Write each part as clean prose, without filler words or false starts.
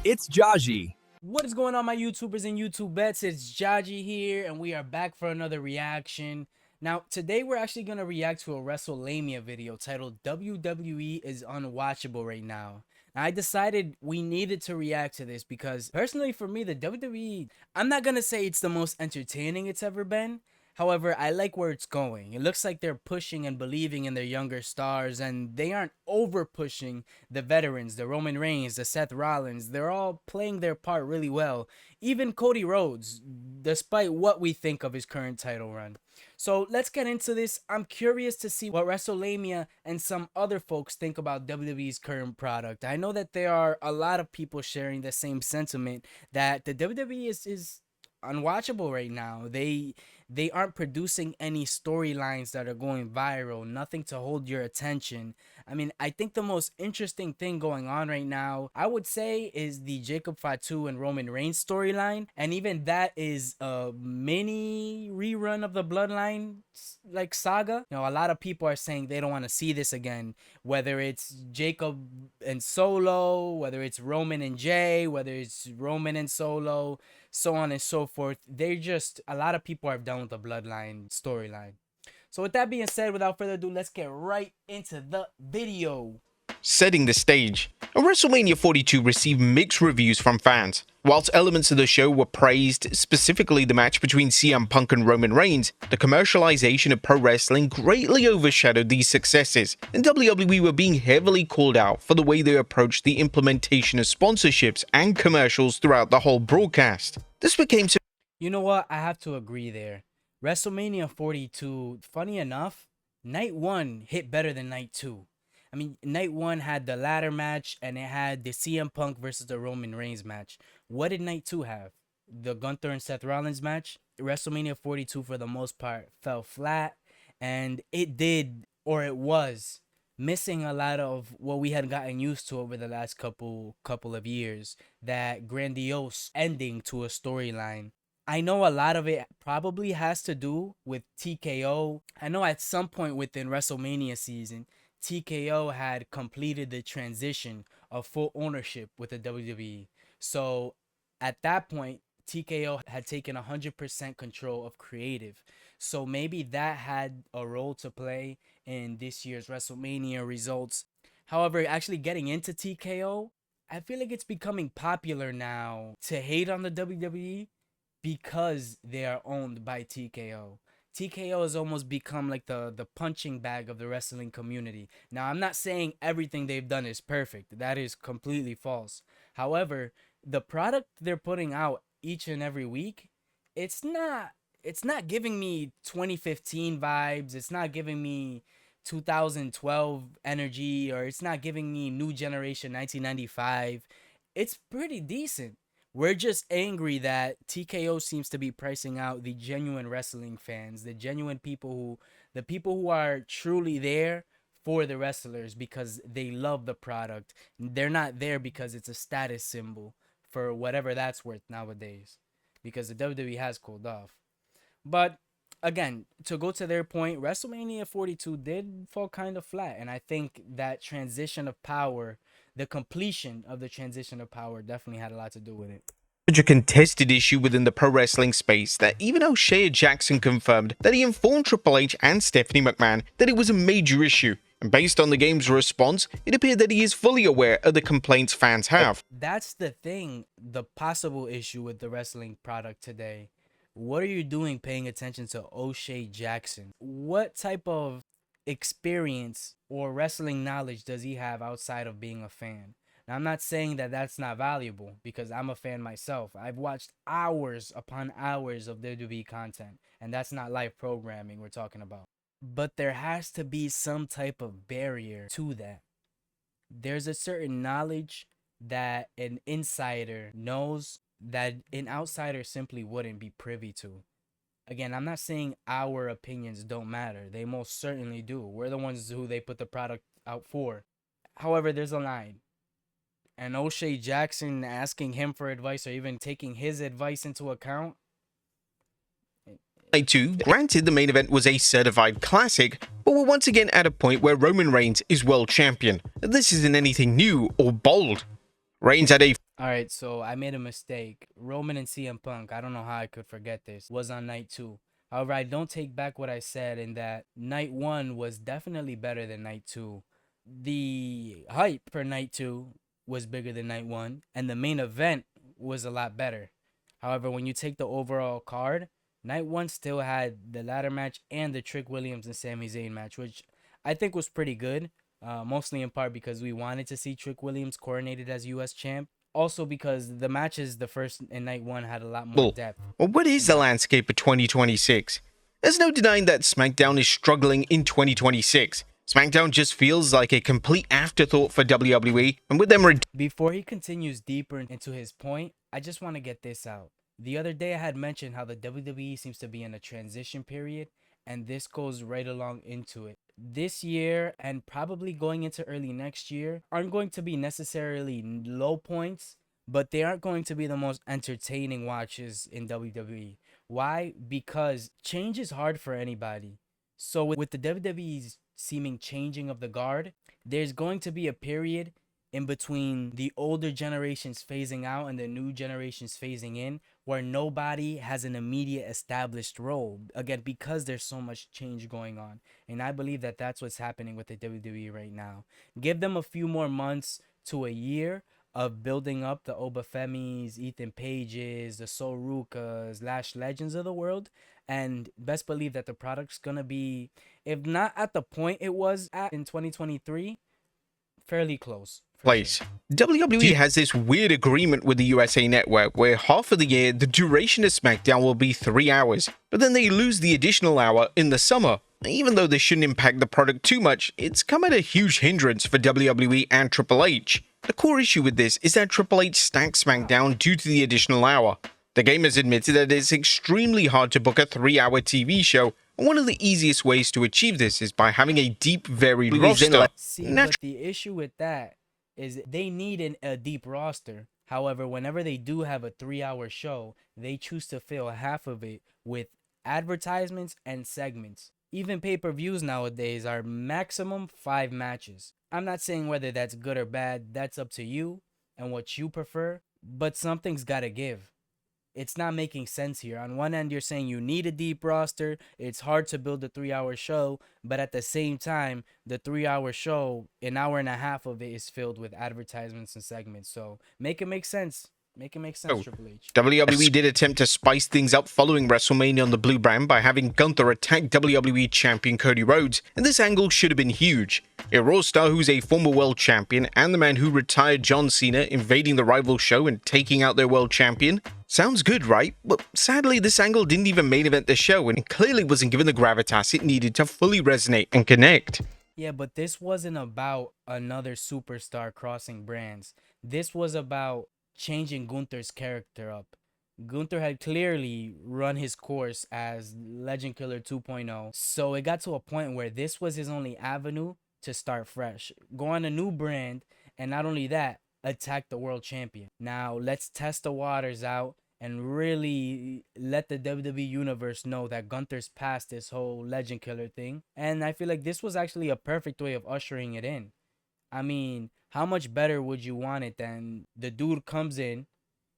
It's Jahji. What is going on, my YouTubers and YouTubettes? It's Jahji here, and we are back for another reaction. Now, today we're actually going to react to a Wrestlelamia video titled WWE is Unwatchable right now. Now, I decided we needed to react to this because, personally for me, the WWE, I'm not going to say it's the most entertaining it's ever been. However, I like where it's going. It looks like they're pushing and believing in their younger stars, and they aren't over pushing the veterans, the Roman Reigns, the Seth Rollins. They're all playing their part really well. Even Cody Rhodes, despite what we think of his current title run. So let's get into this. I'm curious to see what Wrestlelamia and some other folks think about WWE's current product. I know that there are a lot of people sharing the same sentiment that the WWE is unwatchable right now. They aren't producing any storylines that are going viral, nothing to hold your attention. I mean, I think the most interesting thing going on right now, I would say, is the Jacob Fatu and Roman Reigns storyline, and even that is a mini rerun of the Bloodline like saga. You know, a lot of people are saying they don't want to see this again, whether it's Jacob and Solo, whether it's Roman and Jay, whether it's Roman and Solo, so on and so forth. They're just, a lot of people are done with the Bloodline storyline. So with that being said, without further ado, let's get right into the video. Setting the stage, WrestleMania 42 received mixed reviews from fans. Whilst elements of the show were praised, specifically the match between CM Punk and Roman Reigns, the commercialization of pro wrestling greatly overshadowed these successes, and WWE were being heavily called out for the way they approached the implementation of sponsorships and commercials throughout the whole broadcast. This became so. You know what? I have to agree there. WrestleMania 42, funny enough, night 1 hit better than night 2. I mean, night 1 had the ladder match and it had the CM Punk versus the Roman Reigns match. What did night 2 have? The Gunther and Seth Rollins match. WrestleMania 42 for the most part fell flat, and it did, or it was, missing a lot of what we had gotten used to over the last couple of years. That grandiose ending to a storyline. I know a lot of it probably has to do with TKO. I know at some point within WrestleMania season, TKO had completed the transition of full ownership with the WWE. So at that point, TKO had taken 100% control of creative. So maybe that had a role to play in this year's WrestleMania results. However, actually getting into TKO, I feel like it's becoming popular now to hate on the WWE because they are owned by TKO. TKO has almost become like the punching bag of the wrestling community. Now, I'm not saying everything they've done is perfect. That is completely false. However, the product they're putting out each and every week, it's not giving me 2015 vibes. It's not giving me 2012 energy, or it's not giving me new generation 1995. It's pretty decent. We're just angry that TKO seems to be pricing out the genuine wrestling fans, the genuine people who are truly there for the wrestlers because they love the product. They're not there because it's a status symbol, for whatever that's worth nowadays, because the WWE has cooled off. But again, to go to their point, WrestleMania 42 did fall kind of flat, and I think that transition of power, the completion of the transition of power, definitely had a lot to do with it. Such a contested issue within the pro wrestling space that even O'Shea Jackson confirmed that he informed Triple H and Stephanie McMahon that it was a major issue, and based on the game's response, it appeared that he is fully aware of the complaints fans have. That's the thing, the possible issue with the wrestling product today. What are you doing paying attention to O'Shea Jackson? What type of experience or wrestling knowledge does he have outside of being a fan? Now, I'm not saying that that's not valuable, because I'm a fan myself. I've watched hours upon hours of WWE content, and that's not live programming we're talking about. But there has to be some type of barrier to that. There's a certain knowledge that an insider knows that an outsider simply wouldn't be privy to. Again, I'm not saying our opinions don't matter. They most certainly do. We're the ones who they put the product out for. However, there's a line. And O'Shea Jackson asking him for advice, or even taking his advice into account. Night 2, granted the main event was a certified classic, but we're once again at a point where Roman Reigns is world champion. This isn't anything new or bold. Reigns had a All right, so I made a mistake. Roman and CM Punk, I don't know how I could forget this, was on night 2. However, I don't take back what I said in that night 1 was definitely better than night 2. The hype for night 2 was bigger than night 1, and the main event was a lot better. However, when you take the overall card, night 1 still had the ladder match and the Trick Williams and Sami Zayn match, which I think was pretty good. Mostly in part because we wanted to see Trick Williams coronated as US champ. Also because the matches the first in night 1 had a lot more depth. Well, what is the landscape of 2026? There's no denying that SmackDown is struggling in 2026. SmackDown just feels like a complete afterthought for WWE, and with them Before he continues deeper into his point, I just want to get this out. The other day I had mentioned how the WWE seems to be in a transition period, and this goes right along into it. This year and probably going into early next year aren't going to be necessarily low points, but they aren't going to be the most entertaining watches in WWE. Why? Because change is hard for anybody. So with the WWE's seeming changing of the guard, there's going to be a period in between the older generations phasing out and the new generations phasing in where nobody has an immediate established role, again because there's so much change going on. And I believe that that's what's happening with the WWE right now. Give them a few more months to a year of building up the Obafemis, Ethan Pages, the Sorukas, Lash Legends of the world, and best believe that the product's gonna be, if not at the point it was at in 2023, fairly close. place. WWE has this weird agreement with the USA Network where half of the year the duration of SmackDown will be 3 hours, but then they lose the additional hour in the summer. Even though this shouldn't impact the product too much, it's come at a huge hindrance for WWE and Triple H. The core issue with this is that Triple H stacks SmackDown due to the additional hour. The game has admitted that it's extremely hard to book a 3-hour TV show, and one of the easiest ways to achieve this is by having a deep, varied roster. See, but the issue with that is they need a deep roster. However, whenever they do have a 3-hour show, they choose to fill half of it with advertisements and segments. Even pay-per-views nowadays are maximum 5 matches. I'm not saying whether that's good or bad, that's up to you and what you prefer, but something's gotta give. It's not making sense here. On one end, you're saying you need a deep roster. It's hard to build a 3-hour show, but at the same time, the 3-hour show, an hour and a half of it is filled with advertisements and segments. So make it make sense. Make it make sense, Triple H. WWE did attempt to spice things up following WrestleMania on the Blue Brand by having Gunther attack WWE Champion Cody Rhodes, and this angle should have been huge. A Raw star who's a former world champion and the man who retired John Cena invading the rival show and taking out their world champion. Sounds good, right? But sadly, this angle didn't even main event the show and clearly wasn't given the gravitas it needed to fully resonate and connect. Yeah, but this wasn't about another superstar crossing brands. This was about changing Gunther's character up. Gunther had clearly run his course as Legend Killer 2.0, so it got to a point where this was his only avenue to start fresh. Go on a new brand, and not only that, attack the world champion. Now, let's test the waters out and really let the WWE universe know that Gunther's past this whole Legend Killer thing. And I feel like this was actually a perfect way of ushering it in. I mean, how much better would you want it than the dude comes in,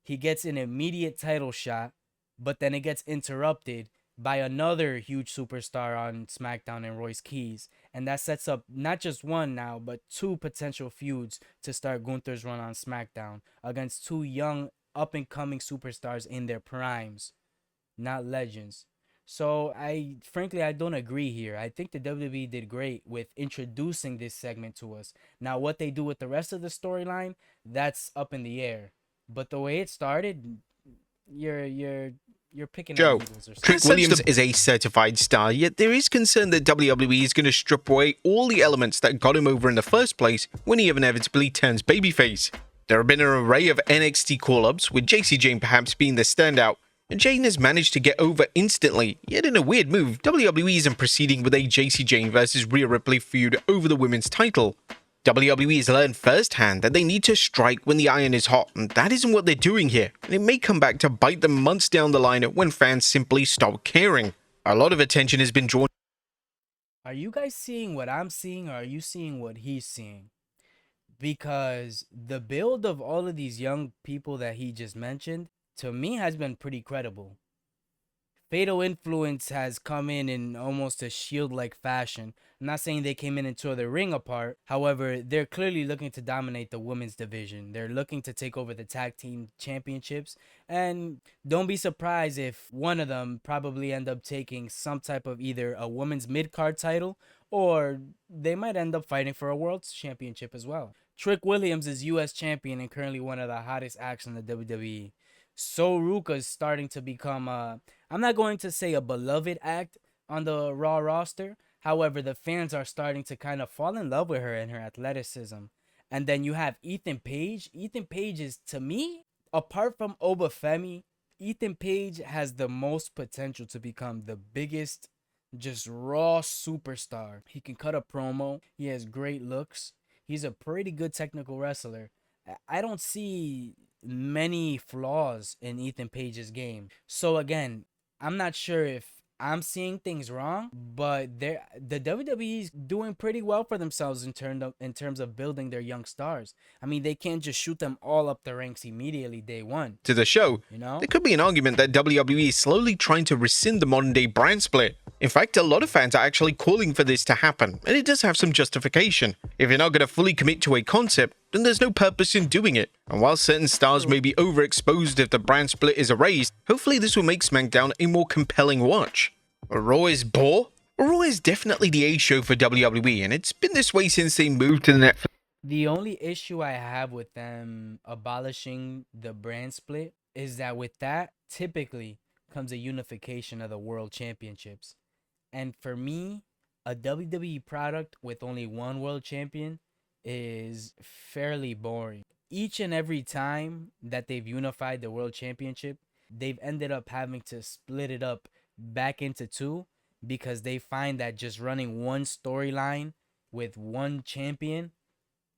he gets an immediate title shot, but then it gets interrupted by another huge superstar on SmackDown and Royce Keys. And that sets up not just one now, but 2 potential feuds to start Gunther's run on SmackDown against 2 young, up-and-coming superstars in their primes, not legends. So frankly, I don't agree here. I think the WWE did great with introducing this segment to us. Now, what they do with the rest of the storyline, that's up in the air. But the way it started, you're picking Joe, at Eagles or something. Trick Williams is a certified star, yet there is concern that WWE is going to strip away all the elements that got him over in the first place when he inevitably turns babyface. There have been an array of NXT call-ups, with JC Jane perhaps being the standout, and Jane has managed to get over instantly, yet in a weird move, WWE isn't proceeding with a JC Jane versus Rhea Ripley feud over the women's title. WWE has learned firsthand that they need to strike when the iron is hot, and that isn't what they're doing here, and it may come back to bite them months down the line when fans simply stop caring. A lot of attention has been drawn. Are you guys seeing what I'm seeing, or are you seeing what he's seeing? because the build of all of these young people that he just mentioned, to me, has been pretty credible. Fatal Influence has come in almost a Shield-like fashion. I'm not saying they came in and tore the ring apart. However, they're clearly looking to dominate the women's division. They're looking to take over the tag team championships. And don't be surprised if one of them probably end up taking some type of either a women's mid-card title, or they might end up fighting for a world championship as well. Trick Williams is U.S. champion and currently one of the hottest acts in the WWE. So Ruka is starting to become I'm not going to say a beloved act on the Raw roster. However, the fans are starting to kind of fall in love with her and her athleticism. And then you have Ethan Page. Ethan Page is, to me, apart from Obafemi, Ethan Page has the most potential to become the biggest, just raw superstar. He can cut a promo. He has great looks. He's a pretty good technical wrestler. I don't see many flaws in Ethan Page's game. So again, I'm not sure if I'm seeing things wrong, but the WWE is doing pretty well for themselves in terms of building their young stars. I mean, they can't just shoot them all up the ranks immediately day one. To the show, there could be an argument that WWE is slowly trying to rescind the modern-day brand split. In fact, a lot of fans are actually calling for this to happen, and it does have some justification. If you're not going to fully commit to a concept, then there's no purpose in doing it. And while certain stars may be overexposed if the brand split is erased, hopefully this will make SmackDown a more compelling watch. Raw is bore? Raw is definitely the A show for WWE, and it's been this way since they moved to the Netflix. The only issue I have with them abolishing the brand split is that with that, typically comes a unification of the world championships. And for me, a WWE product with only one world champion is fairly boring. Each and every time that they've unified the world championship, they've ended up having to split it up back into two because they find that just running one storyline with one champion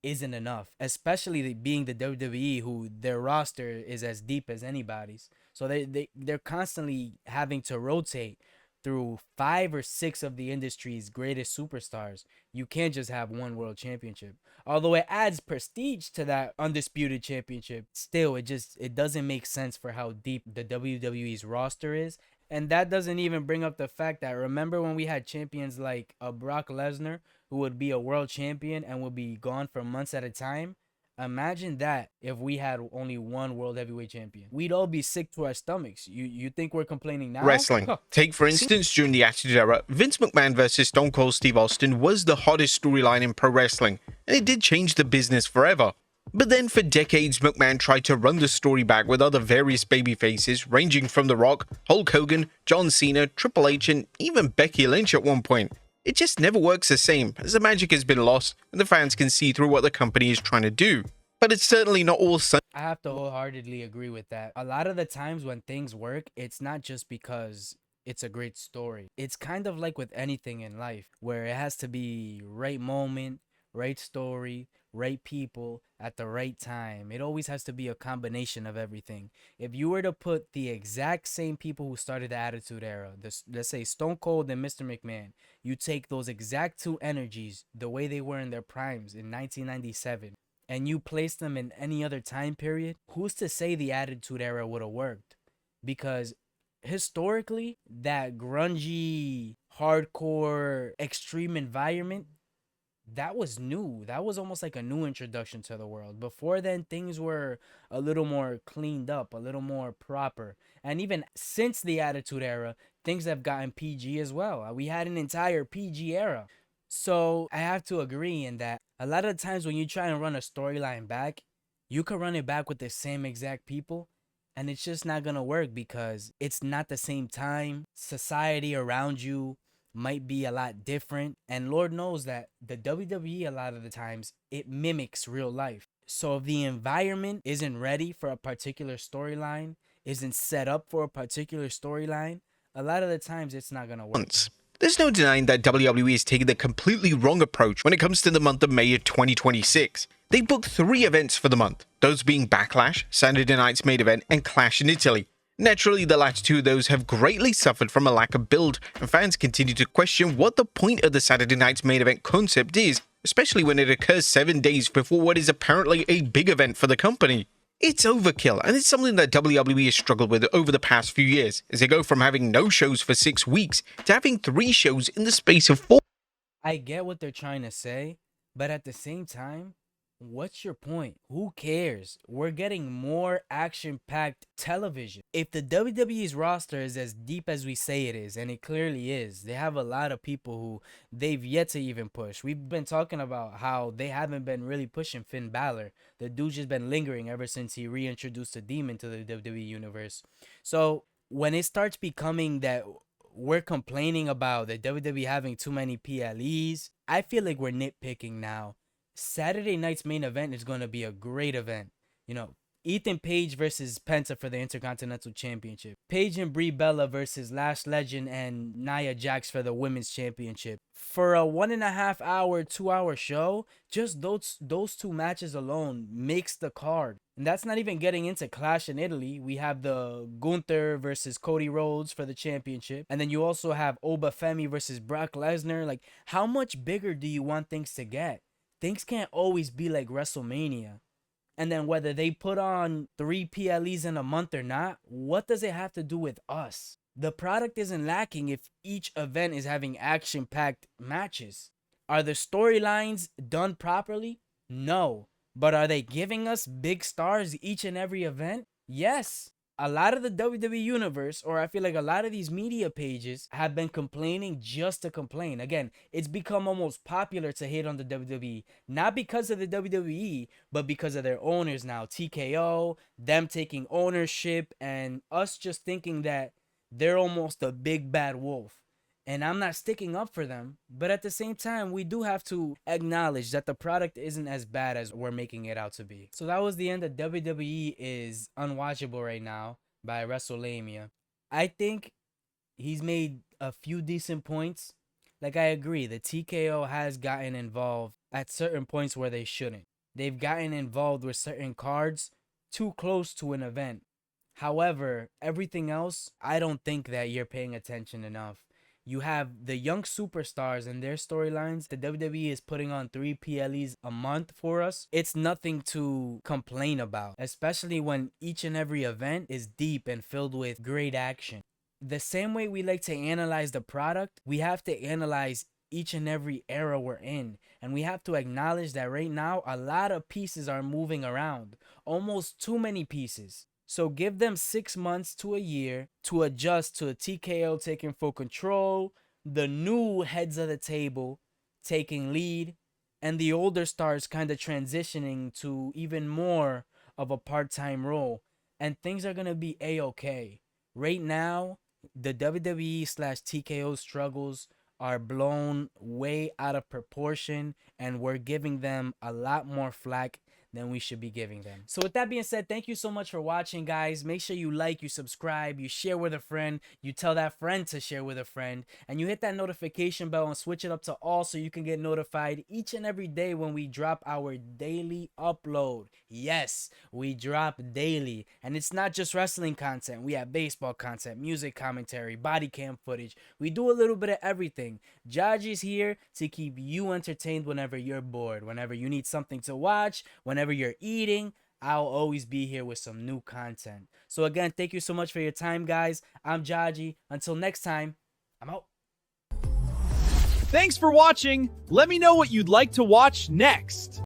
isn't enough, especially being the WWE, who their roster is as deep as anybody's. So they're constantly having to rotate through 5 or 6 of the industry's greatest superstars. You can't just have one world championship. Although it adds prestige to that undisputed championship, still it doesn't make sense for how deep the WWE's roster is. And that doesn't even bring up the fact that, remember when we had champions like Brock Lesnar, who would be a world champion and would be gone for months at a time? Imagine that if we had only one world heavyweight champion. We'd all be sick to our stomachs. You think we're complaining now? Wrestling. Take, for instance, during the Attitude Era, Vince McMahon versus Stone Cold Steve Austin was the hottest storyline in pro wrestling, and it did change the business forever. But then for decades, McMahon tried to run the story back with other various babyfaces, ranging from The Rock, Hulk Hogan, John Cena, Triple H, and even Becky Lynch at one point. It just never works the same, as the magic has been lost, and the fans can see through what the company is trying to do. But it's certainly not all I have to wholeheartedly agree with that. A lot of the times when things work, it's not just because it's a great story. It's kind of like with anything in life, where it has to be right moment, right story, right people at the right time. It always has to be a combination of everything. If you were to put the exact same people who started the Attitude Era, let's say Stone Cold and Mr. McMahon, you take those exact two energies the way they were in their primes in 1997, and you place them in any other time period, who's to say the Attitude Era would have worked? Because historically, that grungy, hardcore, extreme environment, that was new. That was almost like a new introduction to the world. Before then, things were a little more cleaned up, a little more proper. And even since the Attitude Era, things have gotten PG as well. We had an entire PG era. So I have to agree in that a lot of times when you try and run a storyline back, you can run it back with the same exact people, and it's just not going to work because it's not the same time. Society around you might be a lot different, and Lord knows that the WWE, a lot of the times, it mimics real life. So if the environment isn't ready for a particular storyline, isn't set up for a particular storyline, a lot of the times it's not going to work. There's no denying that WWE is taking the completely wrong approach when it comes to the month of May of 2026. They booked 3 events for the month, those being Backlash, Saturday Night's Main Event, and Clash in Italy. Naturally, the latter 2 of those have greatly suffered from a lack of build, and fans continue to question what the point of the Saturday Night's Main Event concept is, especially when it occurs 7 days before what is apparently a big event for the company. It's overkill, and it's something that WWE has struggled with over the past few years, as they go from having no shows for 6 weeks to having 3 shows in the space of 4. I get what they're trying to say, but at the same time, what's your point? Who cares? We're getting more action-packed television. If the WWE's roster is as deep as we say it is, and it clearly is, they have a lot of people who they've yet to even push. We've been talking about how they haven't been really pushing Finn Balor. The dude's just been lingering ever since he reintroduced the Demon to the WWE universe. So when it starts becoming that we're complaining about the WWE having too many PLEs, I feel like we're nitpicking now. Saturday night's main event is going to be a great event. You know, Ethan Page versus Penta for the Intercontinental Championship. Paige and Brie Bella versus Lash Legend and Nia Jax for the Women's Championship. For a 1.5 hour, 2 hour show, just those two matches alone makes the card. And that's not even getting into Clash in Italy. We have the Gunther versus Cody Rhodes for the championship. And then you also have Oba Femi versus Brock Lesnar. Like, how much bigger do you want things to get? Things can't always be like WrestleMania. And then whether they put on 3 PLEs in a month or not, what does it have to do with us? The product isn't lacking if each event is having action-packed matches. Are the storylines done properly? No. But are they giving us big stars each and every event? Yes. A lot of the WWE universe, or I feel like a lot of these media pages, have been complaining just to complain. Again, it's become almost popular to hate on the WWE. Not because of the WWE, but because of their owners now. TKO, them taking ownership, and us just thinking that they're almost a big bad wolf. And I'm not sticking up for them, but at the same time, we do have to acknowledge that the product isn't as bad as we're making it out to be. So that was the end of WWE is Unwatchable right now by Wrestlelamia. I think he's made a few decent points. Like, I agree, the TKO has gotten involved at certain points where they shouldn't. They've gotten involved with certain cards too close to an event. However, everything else, I don't think that you're paying attention enough. You have the young superstars and their storylines. The WWE is putting on 3 PLEs a month for us. It's nothing to complain about, especially when each and every event is deep and filled with great action. The same way we like to analyze the product, we have to analyze each and every era we're in. And we have to acknowledge that right now, a lot of pieces are moving around. Almost too many pieces. So give them 6 months to a year to adjust to a TKO taking full control, the new heads of the table taking lead, and the older stars kind of transitioning to even more of a part-time role. And things are going to be A-okay. Right now, the WWE/TKO struggles are blown way out of proportion, and we're giving them a lot more flack than we should be giving them. So with that being said, thank you so much for watching, guys. Make sure you like, you subscribe, you share with a friend, you tell that friend to share with a friend, and you hit that notification bell and switch it up to all so you can get notified each and every day when we drop our daily upload. Yes, we drop daily, and it's not just wrestling content. We have baseball content, music commentary, body cam footage. We do a little bit of everything. Jahji's here to keep you entertained whenever you're bored, whenever you need something to watch, whenever you're eating. I'll always be here with some new content. So again, thank you so much for your time, guys. I'm Jahji. Until next time, I'm out. Thanks for watching. Let me know what you'd like to watch next.